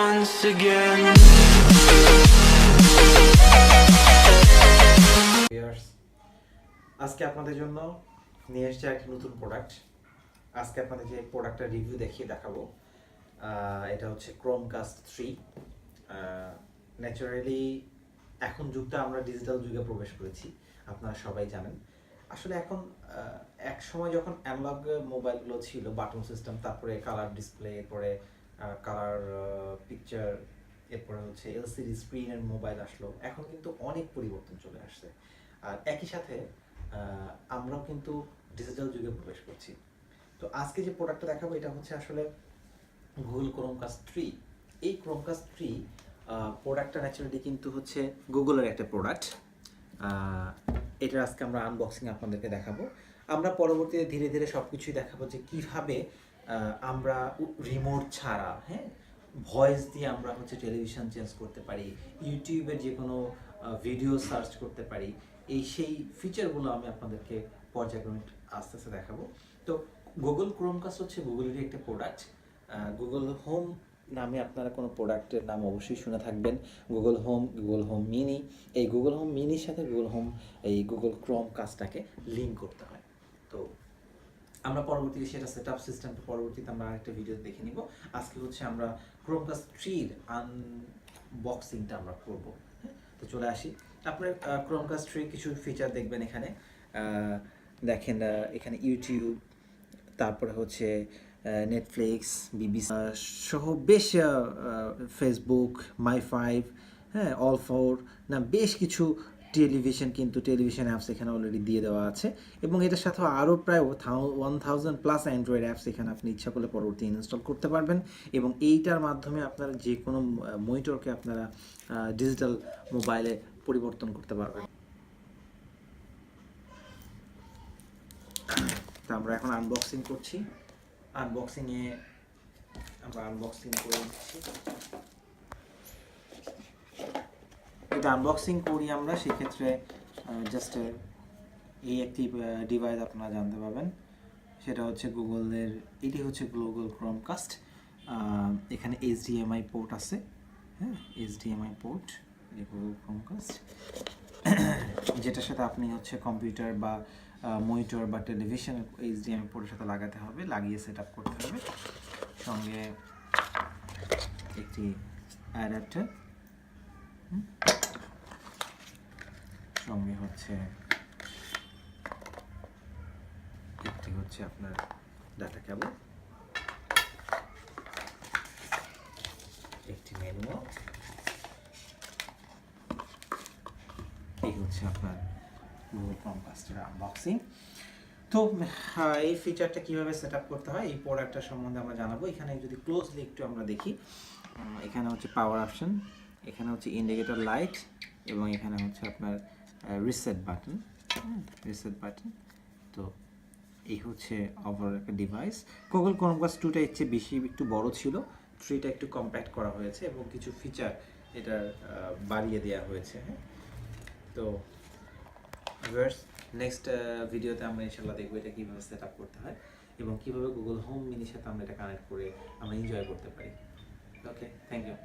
once again. আজকে আপনাদের জন্য নিয়ে এসেছি একটা নতুন প্রোডাক্ট। আজকে আপনাদের যে প্রোডাক্টটা রিভিউ দেখাবো এটা হচ্ছে Chromecast 3। ন্যাচারালি এখন যুগটা আমরা ডিজিটাল যুগে প্রবেশ করেছি, আপনারা সবাই জানেন। আসলে এখন এক সময় যখন অ্যানালগ মোবাইলগুলো ছিল, বাটন সিস্টেম, তারপরে কালার ডিসপ্লে, এরপরে কালার পিকচার, এরপরে হচ্ছে এলসিডি স্ক্রিনের মোবাইল আসলো। এখন কিন্তু অনেক পরিবর্তন চলে আসছে, আর একই সাথে আমরাও কিন্তু ডিজিটাল যুগে প্রবেশ করছি। তো আজকে যে প্রোডাক্টটা দেখাবো এটা হচ্ছে আসলে গুগল Chromecast 3। এই Chromecast 3 প্রোডাক্টটা ন্যাচারালি কিন্তু হচ্ছে গুগলের একটা প্রোডাক্ট। এটার আজকে আমরা আনবক্সিং আপনাদেরকে দেখাবো। আমরা পরবর্তীতে ধীরে ধীরে সব কিছুই দেখাবো যে কীভাবে আমরা রিমোট ছাড়া, ভয়েস দিয়ে আমরা হচ্ছে টেলিভিশন চেঞ্জ করতে পারি, ইউটিউবের যে কোনো ভিডিও সার্চ করতে পারি। সেই ফিচারগুলো আমি আপনাদেরকে পর্যায়ক্রমে আস্তে আস্তে দেখাবো। তো গুগল Chromecast হচ্ছে গুগলেরই একটা প্রোডাক্ট। গুগল হোম নামে আপনারা কোনো প্রোডাক্টের নাম অবশ্যই শুনে থাকবেন, গুগল হোম মিনি। এই গুগল হোম মিনির সাথে গুগল Chromecastটাকে লিঙ্ক করতে হয়। তো আমরা পরবর্তীতে সেটা সেট আপ সিস্টেমটা পরবর্তীতে আমরা আরেকটা ভিডিও দেখে নিব। আজকে হচ্ছে আমরা Chromecast 3-র আনবক্সিংটা আমরা করব। তো চলে আসি। আপনার Chromecast 3 কিছু ফিচার দেখবেন এখানে। দেখেন এখানে ইউটিউব, তারপরে হচ্ছে নেটফ্লিক্স, বিবিসি সহ বেশ ফেসবুক, মাই5, অল ফোর, না বেশ কিছু টেলিভিশন অ্যাপস এখানে অলরেডি দিয়ে দেওয়া আছে। এবং এটার সাথে আরও প্রায় 1000+ অ্যান্ড্রয়েড অ্যাপস এখানে আপনি ইচ্ছা করলে পরবর্তী ইনস্টল করতে পারবেন। এবং এইটার মাধ্যমে আপনারা যে কোনো মনিটরকে আপনারা ডিজিটাল মোবাইলে পরিবর্তন করতে পারবেন। তো আমরা এখন আনবক্সিং করছি। আমরা আনবক্সিং করে দিচ্ছি। এটা আনবক্সিং করি আমরা, সেক্ষেত্রে জাস্ট এই একটি ডিভাইস আপনারা জানতে পারবেন, সেটা হচ্ছে এটি হচ্ছে গুগল Chromecast। এখানে HDMI পোর্ট আছে, HDMI পোর্ট গুগল Chromecast, যেটার সাথে আপনি হচ্ছে কম্পিউটার বা মনিটর বা টেলিভিশন HDMI পোর্টের সাথে লাগাতে হবে, লাগিয়ে সেট আপ করতে হবে। সঙ্গে একটি অ্যাডাপ্টার, সঙ্গে হচ্ছে একটি হচ্ছে আপনার ডাটা কেবল, একটি ম্যানুয়াল। এই হচ্ছে আপনার গুগল Chromecast-এর আনবক্সিং। তো এই ফিচারটা কীভাবে সেট আপ করতে হয় এই প্রোডাক্টটার সম্বন্ধে আমরা জানাবো। এখানে যদি ক্লোজলি একটু আমরা দেখি, এখানে হচ্ছে পাওয়ার অপশন, এখানে হচ্ছে ইন্ডিকেটর লাইট, এবং এখানে হচ্ছে আপনার রিসেট বাটন। তো এই হচ্ছে ওভারঅল একটা ডিভাইস। গুগল Chromecast 2টা এর চেয়ে বেশি একটু বড় ছিল, 3টা একটু কম্প্যাক্ট করা হয়েছে এবং কিছু ফিচার এটার বাড়িয়ে দেওয়া হয়েছে। তো ভিউয়ার্স, নেক্সট ভিডিওতে আমরা ইনশাআল্লাহ দেখবো এটা কীভাবে সেট আপ করতে হয় এবং কীভাবে গুগল হোম মিনির সাথে আমরা এটা কানেক্ট করে আমরা এনজয় করতে পারি। ওকে, থ্যাংক ইউ।